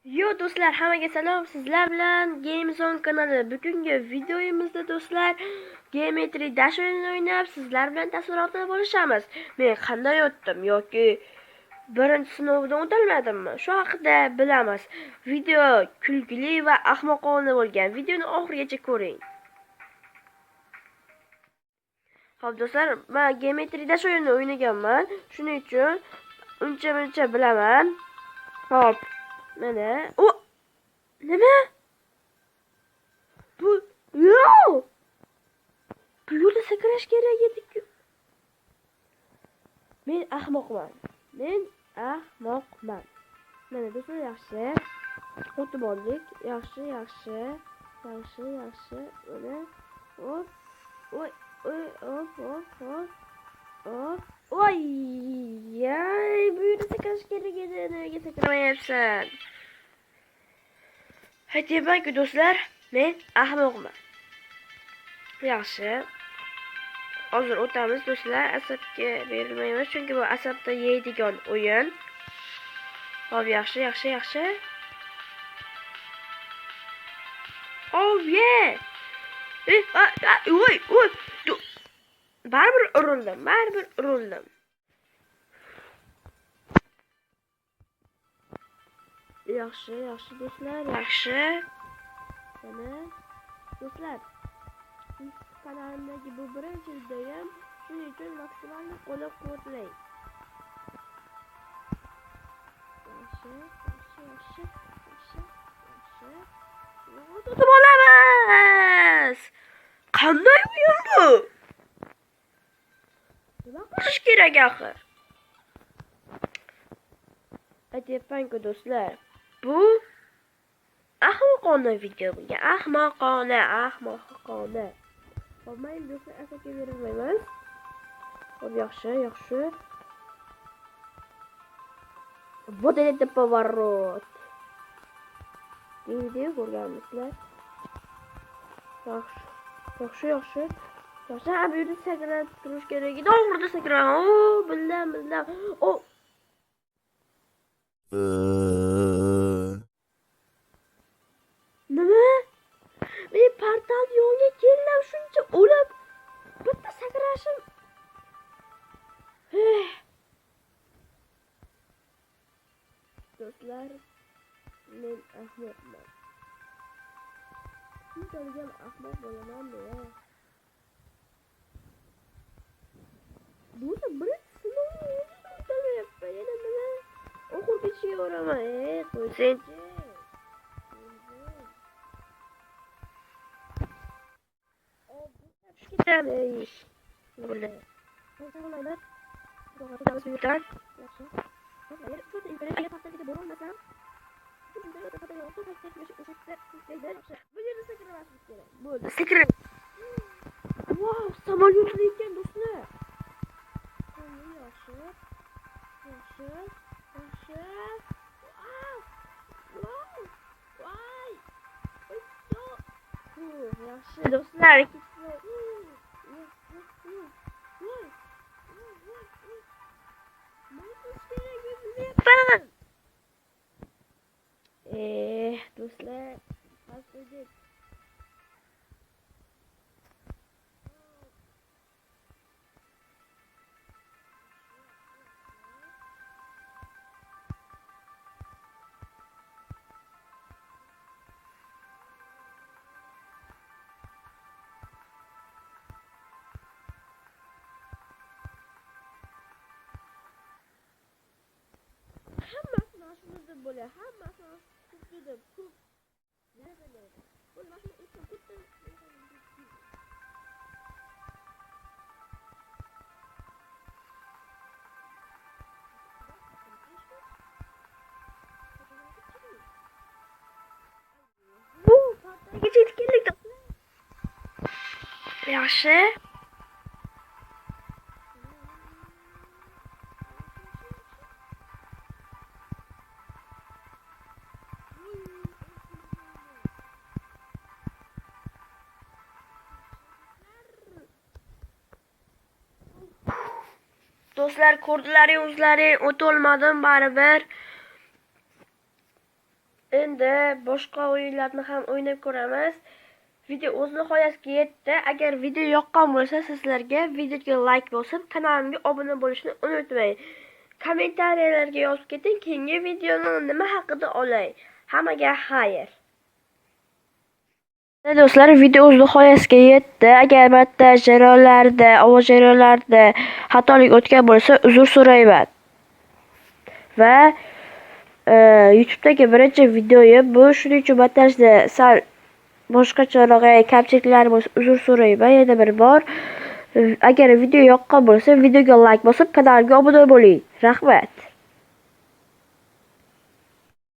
Yo do'stlar, hammaga salom. Sizlar bilan GameZone kanali. Bugungi videomizda do'stlar Geometry Dash o'yinini o'ynab, sizlar bilan taassurotini bo'lishamiz. Men qanday o'tdim yoki birinchi sinovdan o'tolmadimmi? Shu haqida bilamiz. Video kulgili va ahmoqona bo'lgan. Videoni oxirigacha ko'ring. Xo'p do'stlar, men Geometry Dash o'yinini o'ynaganman. Shuning uchun uncha bilaman. Xo'p, mana nima? Bu yo'q. Bu yo'lda sakrash kerak edi-ku. Men ahmoqman. Mana do'stlar, yaxshi. O'tib oldik. Yaxshi. Mana. Hop. Oy. Hop. Oy. Yay, bu yo'lda sakrash kerak edi. Nimaga sakramayapsan? Aytyapman-ku do'stlar, men ahmoqman. Yaxshi. Hozir o'tamiz do'stlar, asabga berilmaymiz, chunki bu asabda yeydigan o'yin. Hop, yaxshi. Oh yeah. Voy. Baribir urildim. Yaxshi do'stlar, yaxshi. Mana do'stlar, kanalimdagi bu birinchi videom, shuning uchun maksimal qo'llab-quvvatlang. Yaxshi. Tutib olamiz. Qanday o'yin bu? Nima qilish kerak axir? Aytyapman-ku do'stlar, bu ahmoqona video bo'lgan. Ahmoqona. Bo'lmaydi do'stlar, asabga berilmaymiz. Hop, yaxshi. Вот это поворот. Deydi, ko'rganmisizlar. Yaxshi. Bu yerda sakrab turish kerak edi. O'g'irda sakran. Bildim. Nima? Men portal yo'lga keldim, shuncha o'lib bitta sakrashim. Do'stlar, men ahmoqman. Shunchalik ahmoq bo'laman-da. Bu da birinchi sinovni o'tamayapman. Yana nima? O'quvchiga boraman. Qo'ysenchi. Ketadi. Bo'ldi. To'g'rilar. To'g'ri suyutan. Yaxshi. Hozir shu internet paxtaga borolmasam, bu yerda sakrashimiz kerak. Bo'ldi. Sakra. Wow, samolyotda ekan do'stlar. Yaxshi. Voy. Yaxshi do'stlar. Do'stlar, haftaga hammasi bo'ladi. Hammasi juda ko'p. Bu mashina uchun bitta bu portalga yetib keldik. Yaxshi. Do'stlar, ko'rdilaring o'zlaring, o'tolmadim baribir. Endi boshqa o'yinlarni ham o'ynab ko'ramiz. Video o'z nihoyasiga yetdi. Agar video yoqqan bo'lsa, sizlarga videoga like bosib, kanalimga obuna bo'lishni unutmang. Kommentariyalarga yozib keting, keyingi videoni nima haqida olay. Hammaga xayr. Do'stlar, video o'z nihoyasiga yetdi. Agar bitta jarayonlarda, ovoz jarayonlarida xatolik o'tgan bo'lsa, uzr so'rayman. Va YouTube'dagi birinchi videoyim bu, shuning uchun montajda sal boshqacharoq kamchiliklar bo'lsa uzr so'rayman yana bir bor. Agar video yoqqan bo'lsa, videoga like bosib, kanalimga obuna bo'ling. Rahmat.